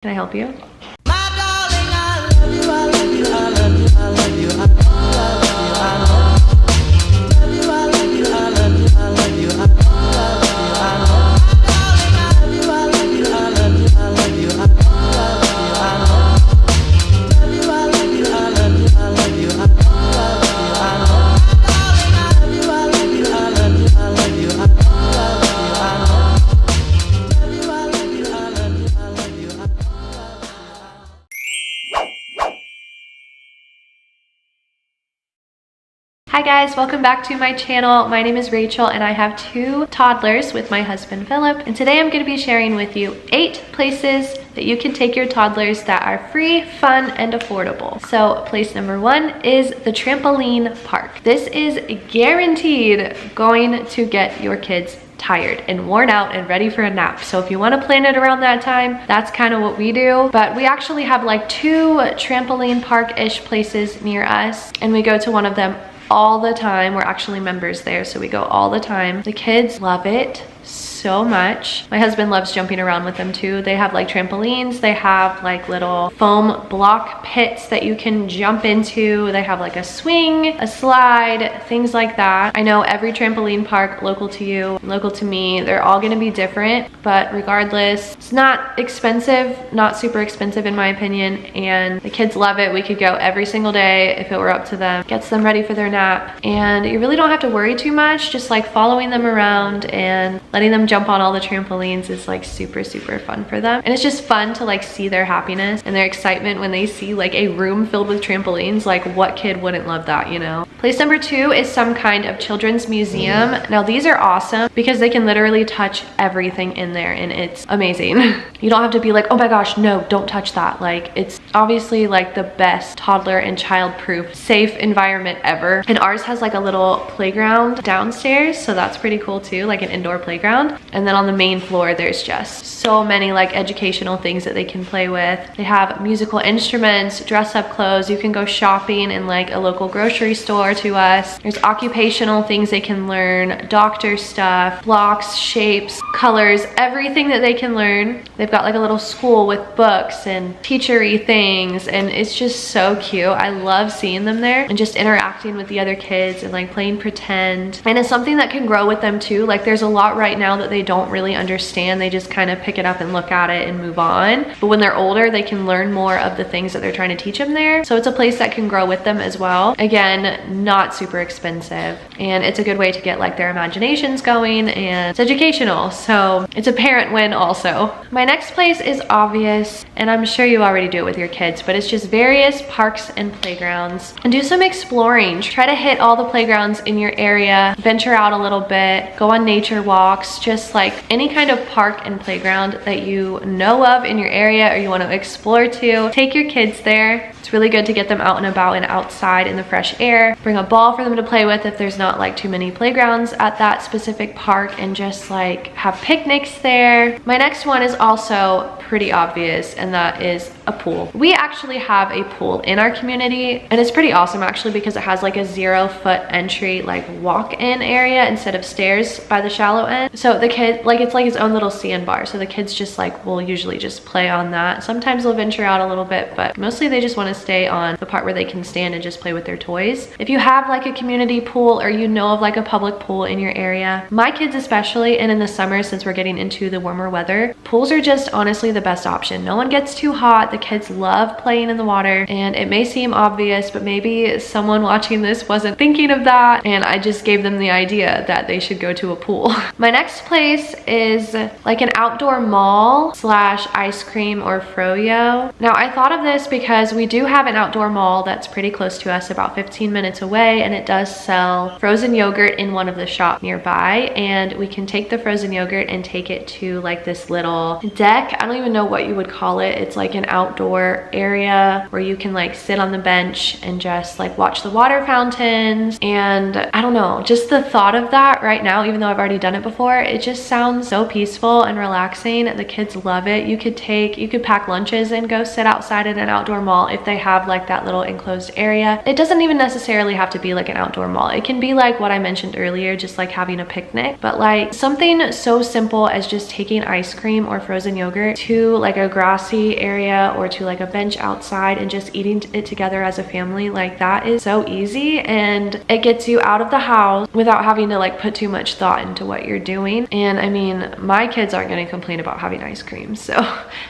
Can I help you? Hi guys, welcome back to my channel. My name is Rachel and I have 2 toddlers with my husband Phillip, and today I'm going to be sharing with you 8 places that you can take your toddlers that are free, fun, and affordable. So place number 1 is the Trampoline Park. This is guaranteed going to get your kids tired and worn out and ready for a nap. So if you want to plan it around that time, that's kind of what we do. But we actually have like 2 trampoline park-ish places near us, and we go to one of them all the time. We're actually members there, so we go all the time. The kids love it so much. My husband loves jumping around with them too. They have like trampolines, they have like little foam block pits that you can jump into, they have like a swing, a slide, things like that. I know every trampoline park local to you, local to me, they're all going to be different, but regardless, it's not expensive, not super expensive in my opinion, and the kids love it. We could go every single day if it were up to them. Gets them ready for their nap, and you really don't have to worry too much. Just like following them around and letting them jump on all the trampolines is like super fun for them, and it's just fun to like see their happiness and their excitement when they see like a room filled with trampolines. Like, what kid wouldn't love that, you know? Place number 2 is some kind of children's museum. Now these are awesome because they can literally touch everything in there, and it's amazing. You don't have to be like, oh my gosh, no, don't touch that. Like, it's obviously like the best toddler and child proof safe environment ever, and ours has like a little playground downstairs, so that's pretty cool too, like an indoor playground. And then on the main floor there's just so many like educational things that they can play with. They have musical instruments, dress up clothes, you can go shopping in like a local grocery store to us. There's occupational things they can learn, doctor stuff, blocks, shapes, colors, everything that they can learn. They've got like a little school with books and teachery things, and it's just so cute. I love seeing them there and just interacting with the other kids and like playing pretend. And it's something that can grow with them too. Like, there's a lot right now that they don't really understand. They just kind of pick it up and look at it and move on. But when they're older, they can learn more of the things that they're trying to teach them there. So it's a place that can grow with them as well. Again, not super expensive, and it's a good way to get like their imaginations going, and it's educational, so it's a parent win also. My next place is obvious, and I'm sure you already do it with your kids, but it's just various parks and playgrounds, and do some exploring. Try to hit all the playgrounds in your area, venture out a little bit, go on nature walks, just like any kind of park and playground that you know of in your area or you want to explore to. Take your kids there. It's really good to get them out and about and outside in the fresh air. Bring a ball for them to play with if there's not like too many playgrounds at that specific park, and just like have picnics there. My next one is also pretty obvious, and that is a pool. We actually have a pool in our community, and it's pretty awesome actually because it has like a 0-foot entry like walk-in area instead of stairs by the shallow end. So the kid, like, it's like its own little sandbar, so the kids just like will usually just play on that. Sometimes they'll venture out a little bit, but mostly they just want to stay on the part where they can stand and just play with their toys. If you have like a community pool, or you know of like a public pool in your area, my kids especially, and in the summer since we're getting into the warmer weather, pools are just honestly the best option. No one gets too hot, the kids love playing in the water, and it may seem obvious, but maybe someone watching this wasn't thinking of that, and I just gave them the idea that they should go to a pool. My next place is like an outdoor mall slash ice cream or froyo. Now I thought of this because we do have an outdoor mall that's pretty close to us, about 15 minutes away, and it does sell frozen yogurt in one of the shops nearby, and we can take the frozen yogurt and take it to like this little deck. I don't even know what you would call it. It's like an outdoor area where you can like sit on the bench and just like watch the water fountains, and I don't know, just the thought of that right now, even though I've already done it before, before. It just sounds so peaceful and relaxing. The kids love it. You could pack lunches and go sit outside at an outdoor mall if they have like that little enclosed area. It doesn't even necessarily have to be like an outdoor mall. It can be like what I mentioned earlier, just like having a picnic, but like something so simple as just taking ice cream or frozen yogurt to like a grassy area or to like a bench outside and just eating it together as a family. Like that is so easy, and it gets you out of the house without having to like put too much thought into what you're doing. And I mean, my kids aren't going to complain about having ice cream, so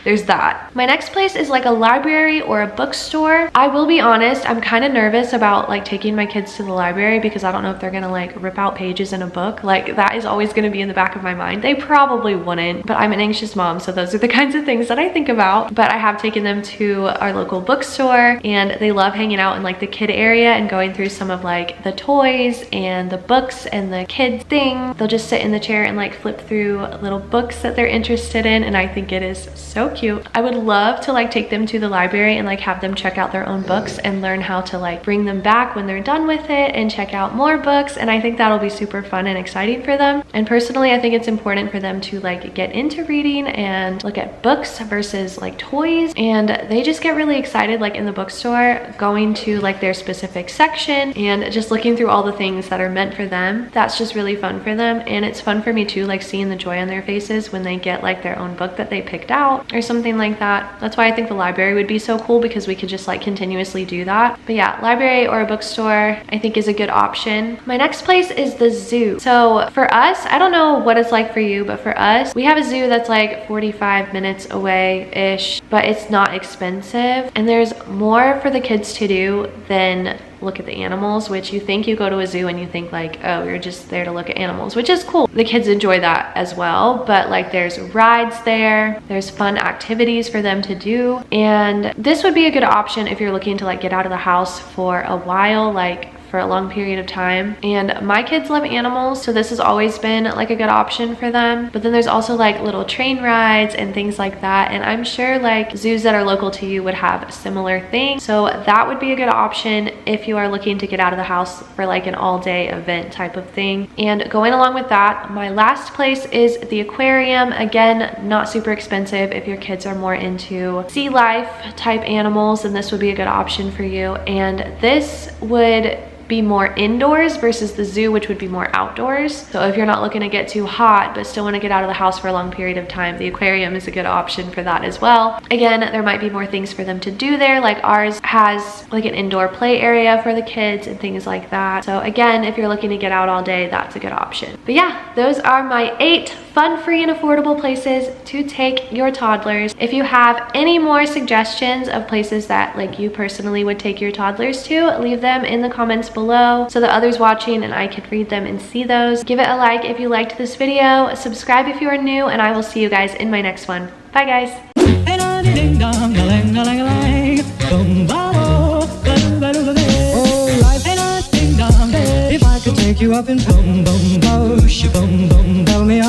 there's that. My next place is like a library or a bookstore. I will be honest, I'm kind of nervous about like taking my kids to the library because I don't know if they're gonna like rip out pages in a book. Like that is always going to be in the back of my mind. They probably wouldn't, but I'm an anxious mom, so those are the kinds of things that I think about. But I have taken them to our local bookstore, and they love hanging out in like the kid area and going through some of like the toys and the books and the kids thing. They'll just sit in the chair and like flip through little books that they're interested in, and I think it is so cute. I would love to like take them to the library and like have them check out their own books and learn how to like bring them back when they're done with it and check out more books, and I think that'll be super fun and exciting for them. And personally, I think it's important for them to like get into reading and look at books versus like toys, and they just get really excited like in the bookstore going to like their specific section and just looking through all the things that are meant for them. That's just really fun for them, and it's fun for me too, like seeing the joy on their faces when they get like their own book that they picked out or something like that. That's why I think the library would be so cool, because we could just like continuously do that. But yeah, library or a bookstore I think is a good option. My next place is the zoo. So for us, I don't know what it's like for you, but for us, we have a zoo that's like 45 minutes away-ish, but it's not expensive, and there's more for the kids to do than look at the animals, which you think you go to a zoo and you think like, oh, you're just there to look at animals, which is cool. The kids enjoy that as well, but like there's rides there's fun activities for them to do, and this would be a good option if you're looking to like get out of the house for a while, like for a long period of time. And my kids love animals, so this has always been like a good option for them. But then there's also like little train rides and things like that, and I'm sure like zoos that are local to you would have similar things, so that would be a good option if you are looking to get out of the house for like an all-day event type of thing. And going along with that, my last place is the aquarium. Again, not super expensive. If your kids are more into sea life type animals, then this would be a good option for you. And this would be more indoors versus the zoo, which would be more outdoors. So if you're not looking to get too hot but still want to get out of the house for a long period of time, the aquarium is a good option for that as well. Again, there might be more things for them to do there, like ours has like an indoor play area for the kids and things like that. So again, if you're looking to get out all day, that's a good option. But yeah, those are my 8 fun, free, and affordable places to take your toddlers. If you have any more suggestions of places that like you personally would take your toddlers to, leave them in the comments below so that others watching and I could read them and see those. Give it a like if you liked this video, subscribe if you are new, and I will see you guys in my next one. Bye guys. If I could take you up and boom boom boom, boom boom, tell me